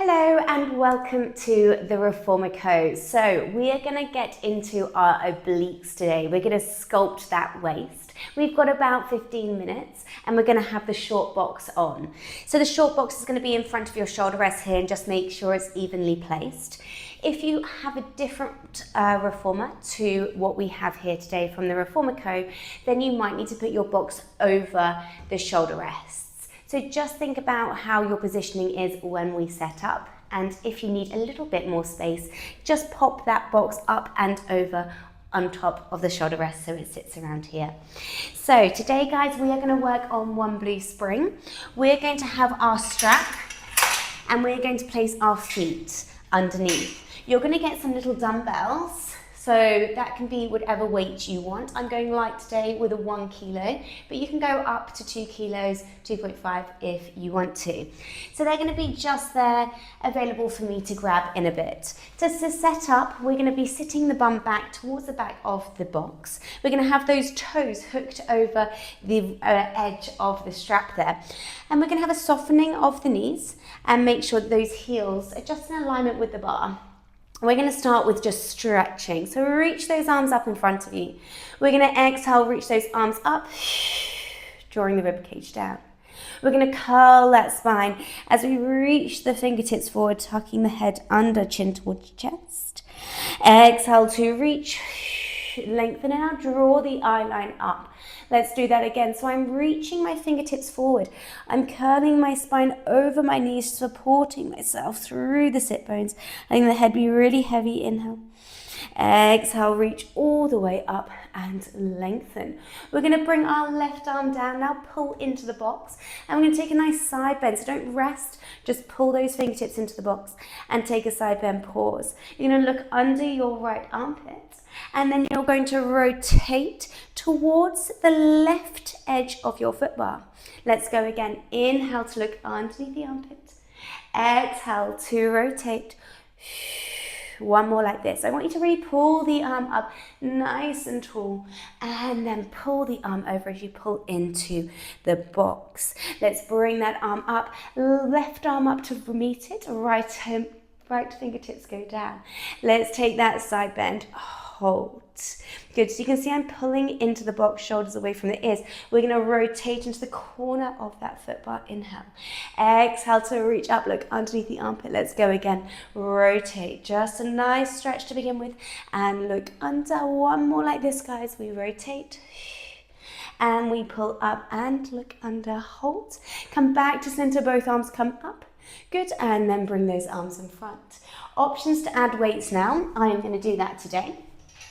Hello and welcome to the Reformer Co. So we are going to get into our obliques today. We're going to sculpt that waist. We've got about 15 minutes and we're going to have the short box on. So the short box is going to be in front of your shoulder rest here, and just make sure it's evenly placed. If you have a different reformer to what we have here today from the Reformer Co, then you might need to put your box over the shoulder rests. So just think about how your positioning is when we set up, and if you need a little bit more space, just pop that box up and over on top of the shoulder rest so it sits around here. So today, guys, we are going to work on one blue spring. We're going to have our strap and we're going to place our feet underneath. You're going to get some little dumbbells. So that can be whatever weight you want. I'm going light today with a 1 kilo, but you can go up to 2 kilos, 2.5 if you want to. So they're going to be just there, available for me to grab in a bit. Just to set up, we're going to be sitting the bum back towards the back of the box. We're going to have those toes hooked over the edge of the strap there. And we're going to have a softening of the knees and make sure that those heels are just in alignment with the bar. We're going to start with just stretching. So reach those arms up in front of you. We're going to exhale, reach those arms up, drawing the rib cage down. We're going to curl that spine as we reach the fingertips forward, tucking the head under, chin towards chest. Exhale to reach, lengthen, and now draw the eye line up. Let's do that again. So I'm reaching my fingertips forward. I'm curling my spine over my knees, supporting myself through the sit bones, letting the head be really heavy. Inhale. Exhale, reach all the way up and lengthen. We're going to bring our left arm down, now pull into the box, and we're going to take a nice side bend. So don't rest, just pull those fingertips into the box and take a side bend, pause. You're going to look under your right armpit, and then you're going to rotate towards the left edge of your foot bar. Let's go again. Inhale to look underneath the armpit. Exhale to rotate. One more like this. I want you to really pull the arm up nice and tall, and then pull the arm over as you pull into the box. Let's bring that arm up, left arm up to meet it, right fingertips go down. Let's take that side bend. Hold. Good. So you can see I'm pulling into the box, shoulders away from the ears. We're going to rotate into the corner of that foot bar. Inhale. Exhale to reach up, look underneath the armpit. Let's go again. Rotate. Just a nice stretch to begin with. And look under. One more like this, guys. We rotate. And we pull up and look under. Hold. Come back to center. Both arms come up. Good. And then bring those arms in front. Options to add weights now. I am going to do that today.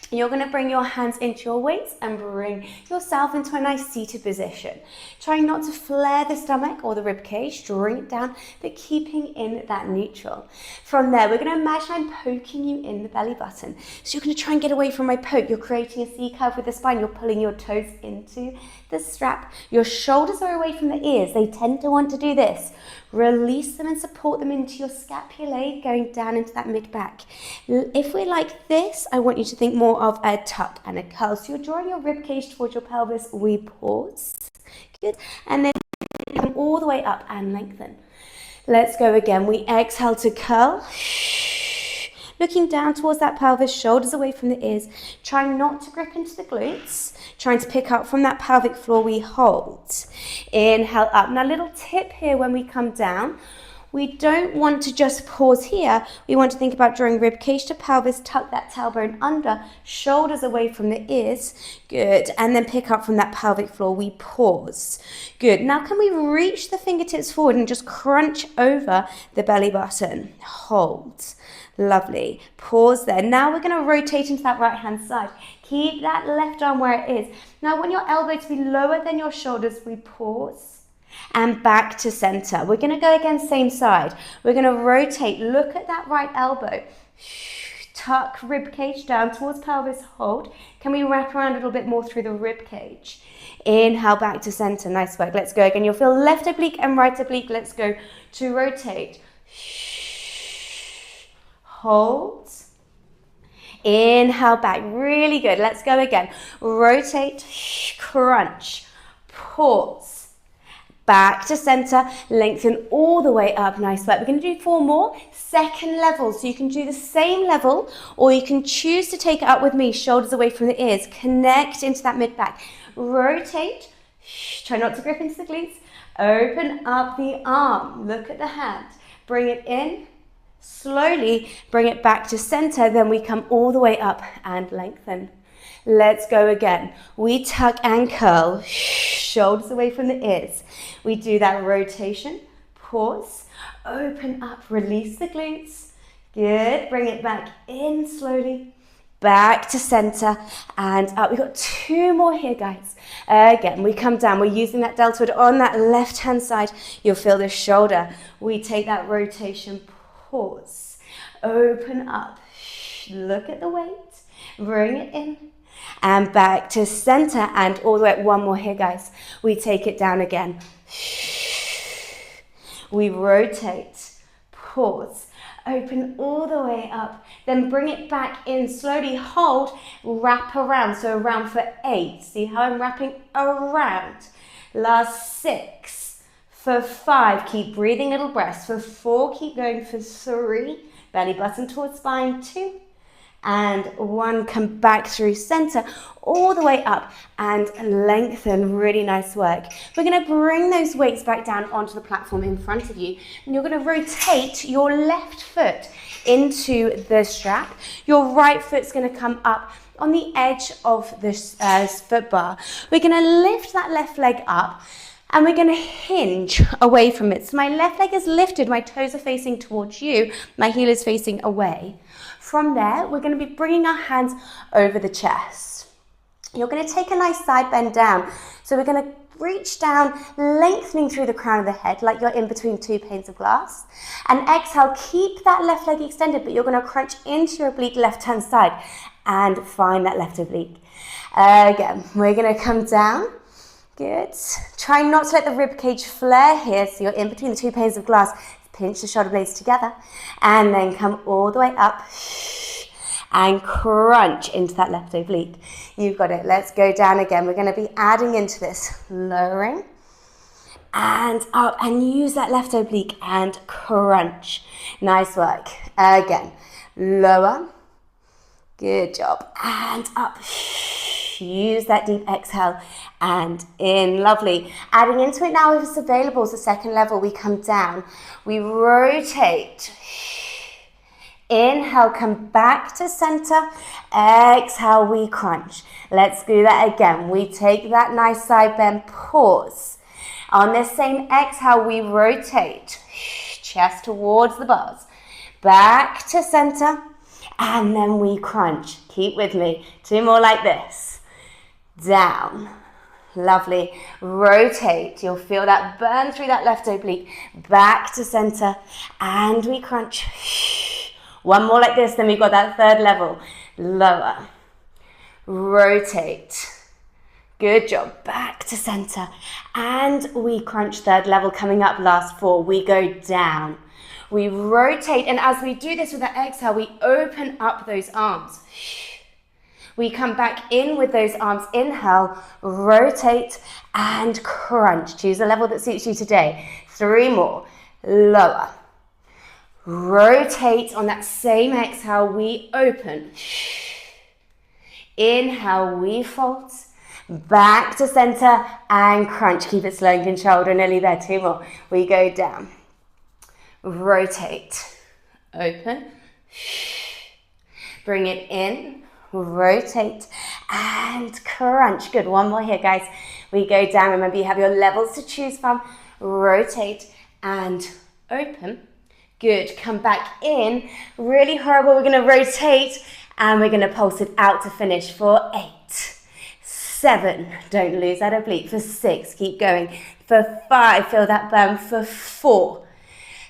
You're going to bring your hands into your weights and bring yourself into a nice seated position. Trying not to flare the stomach or the rib cage, drawing it down, but keeping in that neutral. From there, we're going to imagine I'm poking you in the belly button. So you're going to try and get away from my poke. You're creating a C curve with the spine. You're pulling your toes into the strap. Your shoulders are away from the ears. They tend to want to do this. Release them and support them into your scapulae, going down into that mid-back. If we're like this, I want you to think more of a tuck and a curl. So you're drawing your rib cage towards your pelvis. We pause. Good. And then come all the way up and lengthen. Let's go again. We exhale to curl. Looking down towards that pelvis, shoulders away from the ears. Trying not to grip into the glutes. Trying to pick up from that pelvic floor. We hold. Inhale up. Now, little tip here when we come down. We don't want to just pause here. We want to think about drawing rib cage to pelvis, tuck that tailbone under, shoulders away from the ears. Good. And then pick up from that pelvic floor. We pause. Good. Now can we reach the fingertips forward and just crunch over the belly button? Hold. Lovely. Pause there. Now we're going to rotate into that right hand side. Keep that left arm where it is. Now I want your elbow to be lower than your shoulders. We pause. And back to center. We're going to go again, same side. We're going to rotate. Look at that right elbow. Tuck rib cage down towards pelvis. Hold. Can we wrap around a little bit more through the rib cage? Inhale, back to center. Nice work. Let's go again. You'll feel left oblique and right oblique. Let's go to rotate. Hold. Inhale back. Really good. Let's go again. Rotate. Crunch. Pause. back to center, lengthen all the way up. Nice work. We're going to do 4 more, second level. So you can do the same level, or you can choose to take it up with me, shoulders away from the ears. Connect into that mid back. Rotate. Try not to grip into the glutes. Open up the arm. Look at the hand. Bring it in. Slowly bring it back to center. Then we come all the way up and lengthen. Let's go again. We tuck and curl, shoulders away from the ears. We do that rotation, pause, open up, release the glutes. Good, bring it back in slowly, back to center and up. We've got 2 more here, guys. Again, we come down, we're using that deltoid on that left-hand side. You'll feel the shoulder. We take that rotation, pause, open up, look at the weight, bring it in. And back to center and all the way up. 1 more here, guys. We take it down again. We rotate, pause, open all the way up, then bring it back in slowly, hold, wrap around. So around for 8. See how I'm wrapping around. Last 6. For 5, keep breathing, little breaths. For 4, keep going. For 3, belly button towards spine. 2. And 1, come back through center, all the way up and lengthen. Really nice work. We're going to bring those weights back down onto the platform in front of you. And you're going to rotate your left foot into the strap. Your right foot's going to come up on the edge of this foot bar. We're going to lift that left leg up and we're going to hinge away from it. So my left leg is lifted, my toes are facing towards you, my heel is facing away. From there, we're going to be bringing our hands over the chest. You're going to take a nice side bend down. So we're going to reach down, lengthening through the crown of the head like you're in between 2 panes of glass. And exhale, keep that left leg extended, but you're going to crunch into your oblique left-hand side and find that left oblique. Again, we're going to come down. Good. Try not to let the rib cage flare here, so you're in between the 2 panes of glass. Pinch the shoulder blades together and then come all the way up and crunch into that left oblique. You've got it. Let's go down again. We're going to be adding into this, lowering and up, and use that left oblique and crunch. Nice work. Again, lower. Good job. And up. Use that deep exhale and in. Lovely. Adding into it now if it's available. So second level, we come down. We rotate. Inhale, come back to center. Exhale, we crunch. Let's do that again. We take that nice side bend, pause. On this same exhale, we rotate. Chest towards the bars. Back to center. And then we crunch. Keep with me. 2 more like this. Down. Lovely. Rotate. You'll feel that burn through that left oblique. Back to center. And we crunch. 1 more like this. Then we've got that 3rd level. Lower. Rotate. Good job. Back to center. And we crunch. 3rd level coming up. Last 4. We go down. We rotate. And as we do this with that exhale, we open up those arms. We come back in with those arms. Inhale, rotate and crunch. Choose a level that suits you today. 3 more. Lower. Rotate. On that same exhale, we open. Inhale, we fold. Back to center and crunch. Keep it slow and controlled. We're nearly there. 2 more. We go down. Rotate. Open. Bring it in. Rotate and crunch. Good. 1 more here, guys. We go down. Remember, you have your levels to choose from. Rotate and open. Good. Come back in. Really horrible. We're going to rotate and we're going to pulse it out to finish for 8, 7. Don't lose that oblique. For 6. Keep going. For 5. Feel that burn. For 4,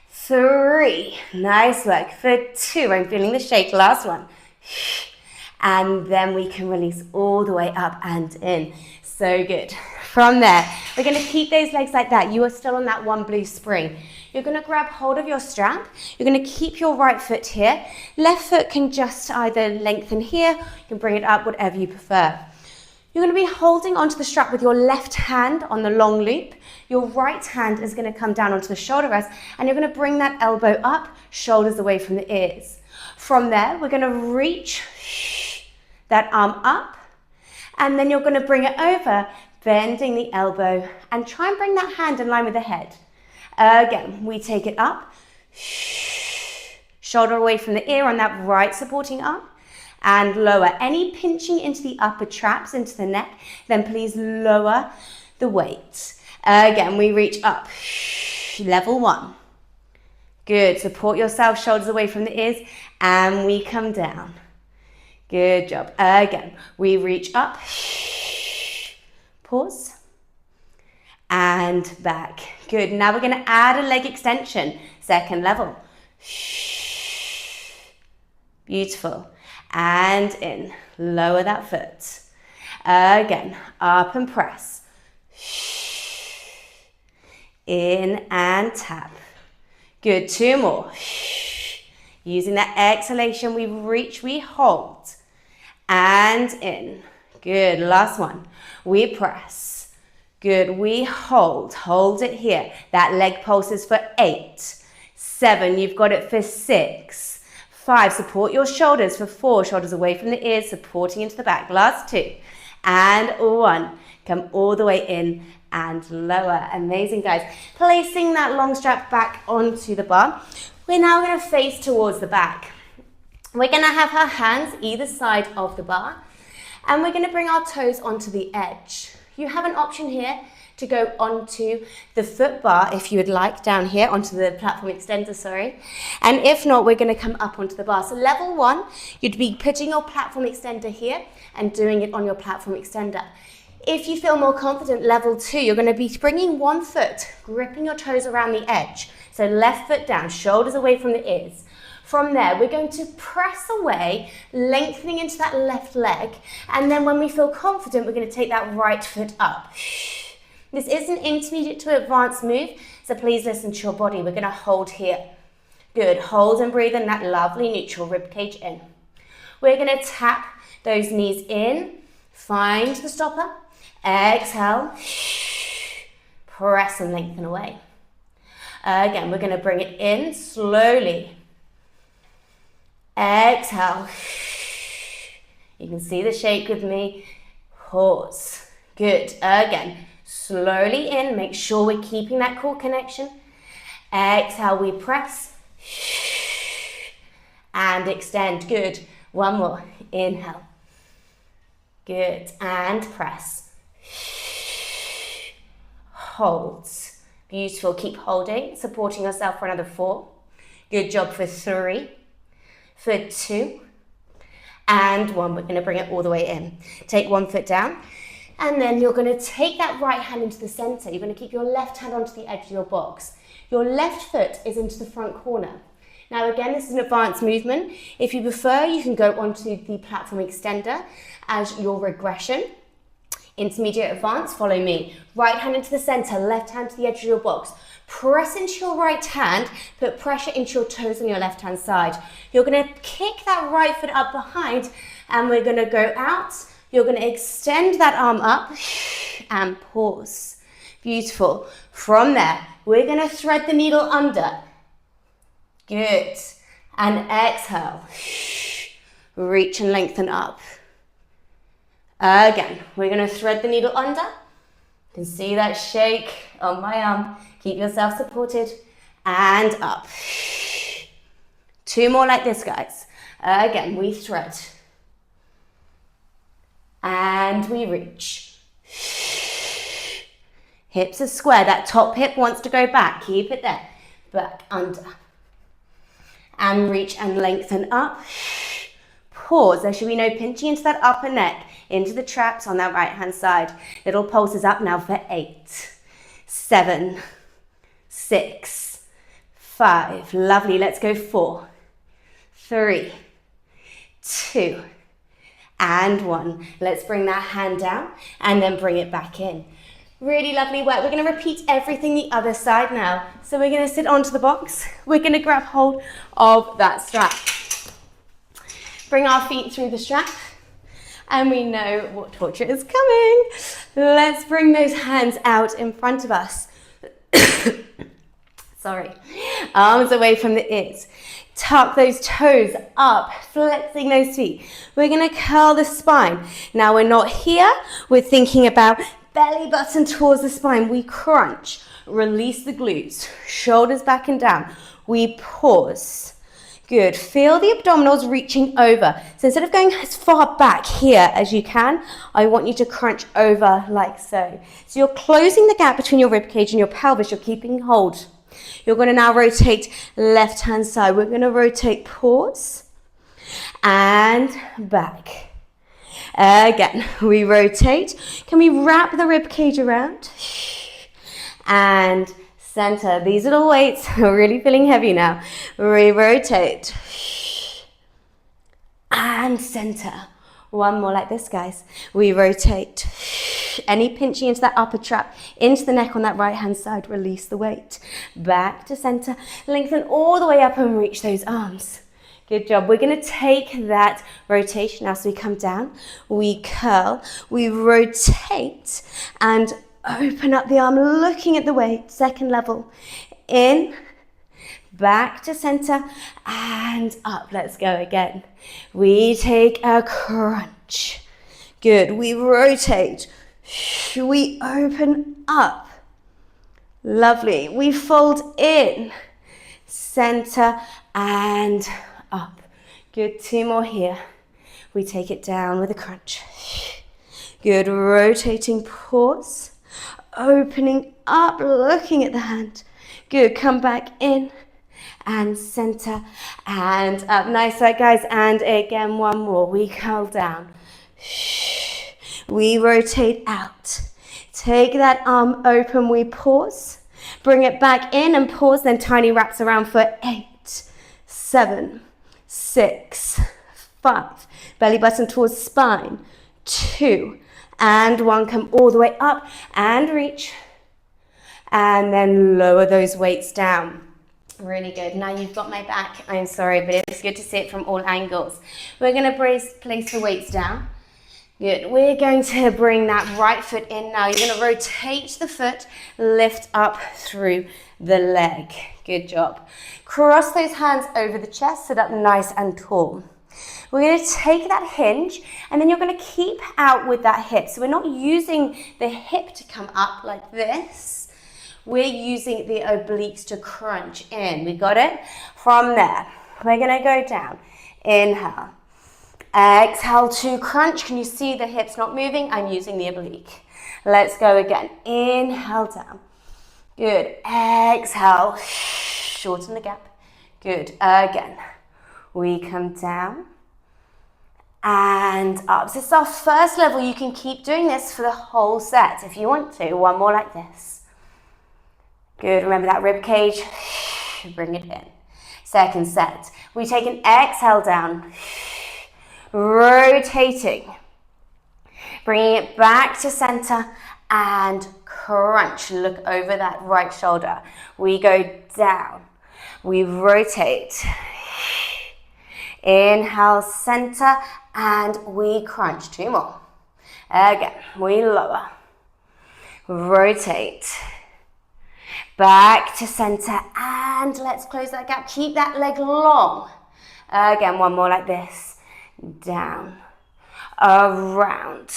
3. Nice work. For 2. I'm feeling the shake. Last one. And then we can release all the way up and in. So good. From there, we're going to keep those legs like that. You are still on that 1 blue spring. You're going to grab hold of your strap. You're going to keep your right foot here. Left foot can just either lengthen here. You can bring it up, whatever you prefer. You're going to be holding onto the strap with your left hand on the long loop. Your right hand is going to come down onto the shoulder rest, and you're going to bring that elbow up, shoulders away from the ears. From there, we're going to reach that arm up, and then you're going to bring it over, bending the elbow, and try and bring that hand in line with the head. Again, we take it up, shoulder away from the ear on that right supporting arm, and lower. Any pinching into the upper traps, into the neck, then please lower the weight. Again, we reach up, level 1. Good, support yourself, shoulders away from the ears, and we come down. Good job. Again, we reach up, pause, and back. Good, now we're gonna add a leg extension, second level. Beautiful. And in, lower that foot. Again, up and press. In and tap. Good, 2 more. Using that exhalation, we reach, we hold. And in. Good, last one. We press. Good, we hold. Hold it here. That leg pulses for 8, 7, you've got it for 6, 5, support your shoulders for 4, shoulders away from the ears, supporting into the back. Last 2, and 1. Come all the way in and lower. Amazing, guys. Placing that long strap back onto the bar. We're now going to face towards the back. We're going to have our hands either side of the bar, and we're going to bring our toes onto the edge. You have an option here to go onto the foot bar if you would like, down here onto the platform extender, sorry. And if not, we're going to come up onto the bar. So level 1, you'd be putting your platform extender here and doing it on your platform extender. If you feel more confident, level 2, you're going to be bringing one foot, gripping your toes around the edge. So left foot down, shoulders away from the ears. From there, we're going to press away, lengthening into that left leg. And then when we feel confident, we're going to take that right foot up. This is an intermediate to advanced move, so please listen to your body. We're going to hold here. Good, hold and breathe in that lovely neutral rib cage in. We're going to tap those knees in, find the stopper, exhale, press and lengthen away. Again, we're going to bring it in slowly. Exhale. You can see the shake with me. Pause. Good. Again, slowly in. Make sure we're keeping that core connection. Exhale, we press. And extend. Good. One more. Inhale. Good. And press. Hold. Beautiful. Keep holding. Supporting yourself for another 4. Good job for 3. For 2. And 1. We're going to bring it all the way in. Take one foot down. And then you're going to take that right hand into the center. You're going to keep your left hand onto the edge of your box. Your left foot is into the front corner. Now again, this is an advanced movement. If you prefer, you can go onto the platform extender as your regression. Intermediate advanced, follow me. Right hand into the center, left hand to the edge of your box. Press into your right hand, put pressure into your toes on your left hand side. You're going to kick that right foot up behind, and we're going to go out. You're going to extend that arm up and pause. Beautiful. From there, we're going to thread the needle under. Good. And exhale. Reach and lengthen up. Again, we're going to thread the needle under. You can see that shake on my arm. Keep yourself supported. And up. 2 more like this, guys. Again, we thread. And we reach. Hips are square. That top hip wants to go back. Keep it there. Back, under. And reach and lengthen up. Pause. There should be no pinching into that upper neck, into the traps on that right hand side. Little pulses up now for 8, 7, 6, 5. Lovely. Let's go 4, 3, 2, and 1. Let's bring that hand down and then bring it back in. Really lovely work. We're going to repeat everything the other side now. So we're going to sit onto the box. We're going to grab hold of that strap. Bring our feet through the strap. and we know what torture is coming. Let's bring those hands out in front of us. Sorry. Arms away from the ears. Tuck those toes up, flexing those feet. We're going to curl the spine. Now we're not here. We're thinking about belly button towards the spine. We crunch. Release the glutes. Shoulders back and down. We pause. Good. Feel the abdominals reaching over. So instead of going as far back here as you can, I want you to crunch over like so. So you're closing the gap between your ribcage and your pelvis. You're keeping hold. You're going to now rotate left hand side. We're going to rotate, pause, and back. Again, we rotate. Can we wrap the rib cage around? And center. These little weights are really feeling heavy now. We rotate. And center. One more like this, guys. We rotate. Any pinching into that upper trap, into the neck on that right hand side, release the weight. Back to center. Lengthen all the way up and reach those arms. Good job. We're going to take that rotation as we come down. We curl, we rotate and open up the arm, looking at the weight. Second level. In, back to center and up. Let's go again. We take a crunch. Good. We rotate. We open up. Lovely. We fold in, center and up. Good. Two more here. We take it down with a crunch. Good. Rotating, pause. Opening up, looking at the hand. Good. Come back in and center and up. Nice work, guys. And again, one more. We curl down. We rotate out. Take that arm open. We pause. Bring it back in and pause. Then tiny wraps around for 8, 7, 6, 5. Belly button towards spine. 2 and 1. Come all the way up and reach. And then lower those weights down. Really good. Now you've got my back. I'm sorry, but it's good to see it from all angles. We're going to place the weights down. Good. We're going to bring that right foot in now. You're going to rotate the foot, lift up through the leg. Good job. Cross those hands over the chest, sit up nice and tall. We're going to take that hinge and then you're going to keep out with that hip. So we're not using the hip to come up like this. We're using the obliques to crunch in. We got it? From there, we're going to go down. Inhale. Exhale to crunch. Can you see the hips not moving? I'm using the oblique. Let's go again. Inhale down. Good. Exhale. Shorten the gap. Good. Again. We come down and up. So this is our first level. You can keep doing this for the whole set if you want to. One more like this. Good. Remember that rib cage. Bring it in. Second set. We take an exhale down. Rotating, bringing it back to center and crunch. Look over that right shoulder. We go down. We rotate. Inhale, center, and we crunch. 2 more. Again, we lower. Rotate. Back to center, and let's close that gap. Keep that leg long. Again, one more like this. Down, around,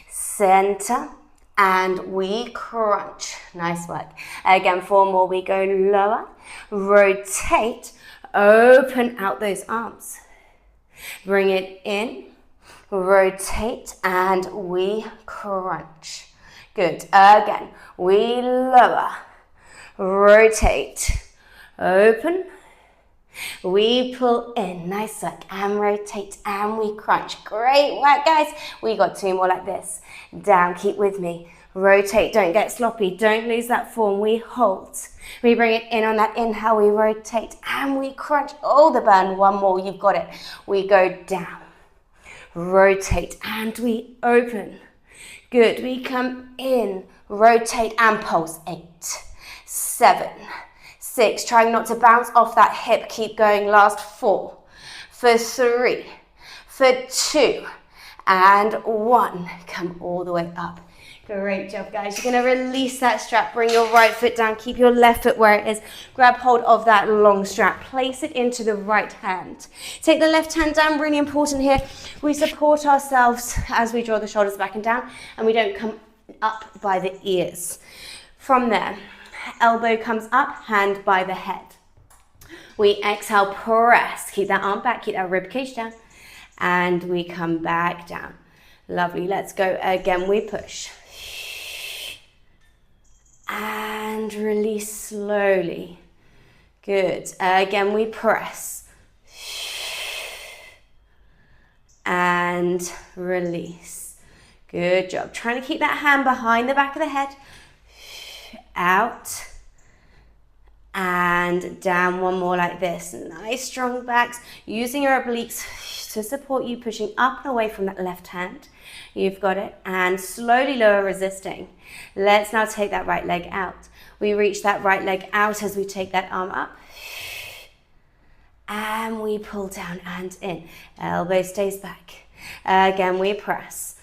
center, and we crunch. Nice work. Again, 4 more. We go lower, rotate, open out those arms. Bring it in, rotate, and we crunch. Good. Again, we lower, rotate, open, we pull in, nice work, and rotate, and we crunch. Great work, guys. We got 2 more like this. Down, keep with me. Rotate, don't get sloppy, don't lose that form. We hold. We bring it in on that inhale, we rotate, and we crunch. Oh, the burn. 1 more, you've got it. We go down, rotate, and we open. Good, we come in, rotate, and pulse. 8, 7, 6, trying not to bounce off that hip. Keep going. Last 4, for 3, for 2, and 1. Come all the way up. Great job, guys. You're going to release that strap. Bring your right foot down. Keep your left foot where it is. Grab hold of that long strap. Place it into the right hand. Take the left hand down. Really important here. We support ourselves as we draw the shoulders back and down, and we don't come up by the ears. From there, elbow comes up, hand by the head. We exhale, press. Keep that arm back. Keep that rib cage down. And we come back down. Lovely. Let's go again. We push. And release slowly. Good. Again, we press. And release. Good job. Trying to keep that hand behind the back of the head. Out. And down. One more like this. Nice strong backs. Using your obliques to support you, pushing up and away from that left hand. You've got it. And slowly lower, resisting. Let's now take that right leg out. We reach that right leg out as we take that arm up. And we pull down and in. Elbow stays back. Again, we press.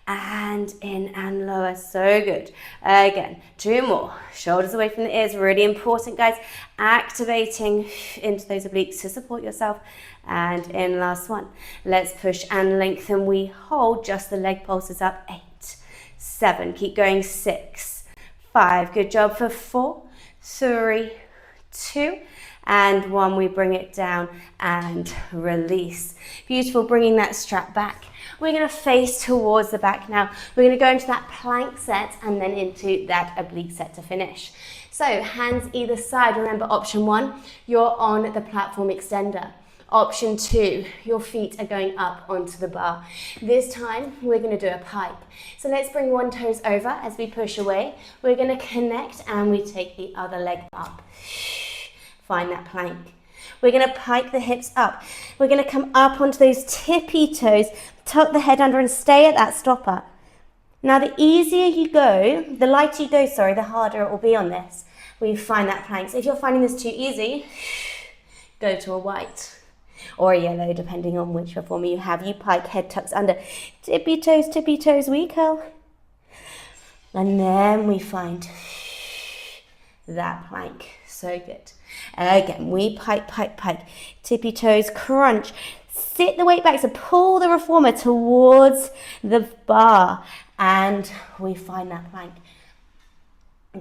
And in and lower. So good. Again, 2 more. Shoulders away from the ears. Really important, guys. Activating into those obliques to support yourself. And in, last one. Let's push and lengthen. We hold just the leg pulses up. 8, 7. Keep going. 6, 5. Good job for 4, 3, 2, and 1. We bring it down and release. Beautiful. Bringing that strap back. We're going to face towards the back now. We're going to go into that plank set and then into that oblique set to finish. So hands either side. Remember, option 1, you're on the platform extender. Option 2, your feet are going up onto the bar. This time, we're going to do a pipe. So let's bring one toes over as we push away. We're going to connect and we take the other leg up. Find that plank. We're going to pike the hips up. We're going to come up onto those tippy toes, tuck the head under and stay at that stopper. Now, the easier you go, the lighter you go, the harder it will be on this. We find that plank. So if you're finding this too easy, go to a white or a yellow, depending on which reformer you have. You pike, head tucks under, tippy toes, we curl. And then we find that plank. So good. Again, we pike, tippy toes, crunch. Sit the weight back, so pull the reformer towards the bar. And we find that plank.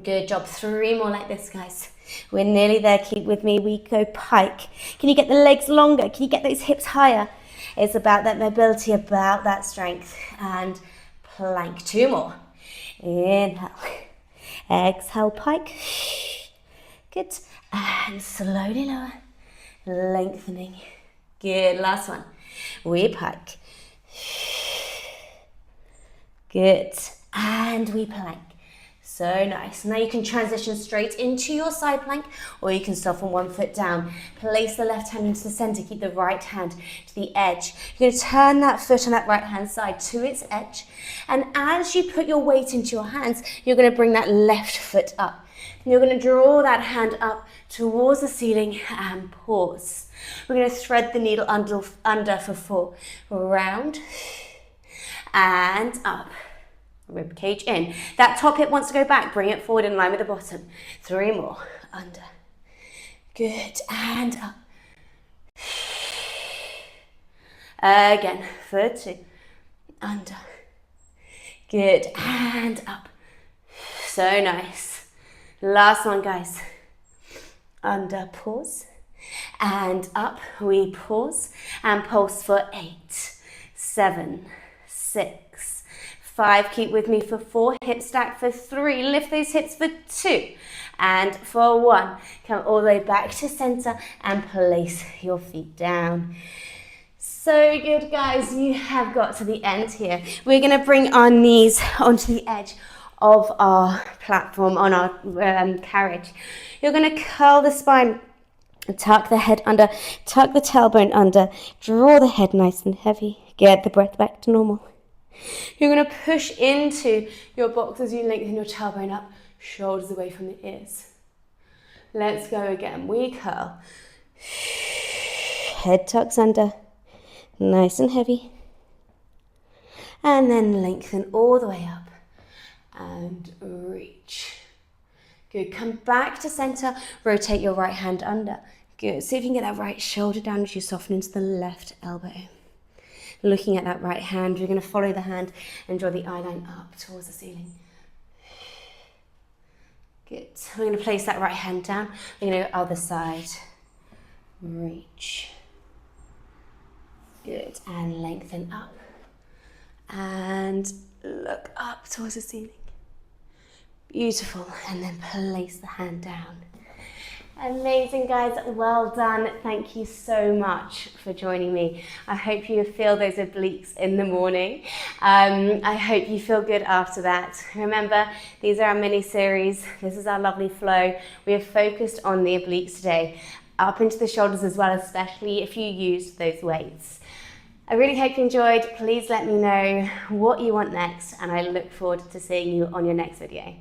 Good job. 3 more like this, guys. We're nearly there. Keep with me. We go pike. Can you get the legs longer? Can you get those hips higher? It's about that mobility, about that strength. And plank. 2 more. Inhale. Exhale, pike. Good. And slowly lower. Lengthening. Good. Last one. We pike. Good. And we plank. So nice. Now you can transition straight into your side plank, or you can soften one foot down. Place the left hand into the center. Keep the right hand to the edge. You're going to turn that foot on that right hand side to its edge. And as you put your weight into your hands, you're going to bring that left foot up. And you're going to draw that hand up towards the ceiling and pause. We're going to thread the needle under for 4. Round and up. Rib cage in. That top hip wants to go back. Bring it forward in line with the bottom. 3 more. Under. Good. And up. Again. For 2. Under. Good. And up. So nice. Last one, guys. Under. Pause. And up. We pause. And pulse for 8, 7, 6, 5, keep with me for 4, hip stack for 3, lift those hips for 2, and for 1, come all the way back to center and place your feet down. So good, guys, you have got to the end here. We're going to bring our knees onto the edge of our platform, on our carriage. You're going to curl the spine, tuck the head under, tuck the tailbone under, draw the head nice and heavy, get the breath back to normal. You're going to push into your box as you lengthen your tailbone up, shoulders away from the ears. Let's go again. We curl. Head tucks under, Nice and heavy. And then lengthen all the way up and reach. Good, come back to center, rotate your right hand under. Good, see if you can get that right shoulder down as you soften into the left elbow. Looking at that right hand, you're going to follow the hand and draw the eye line up towards the ceiling. Good, we're going to place that right hand down, we're going to go other side. Reach. Good, and lengthen up. And look up towards the ceiling. Beautiful, and then place the hand down. Amazing, guys, well done. Thank you so much for joining me. I hope you feel those obliques in the morning. I hope you feel good after that. Remember, these are our mini series. This is our lovely flow. We are focused on the obliques today, up into the shoulders as well, especially if you used those weights. I really hope you enjoyed. Please let me know what you want next, and I look forward to seeing you on your next video.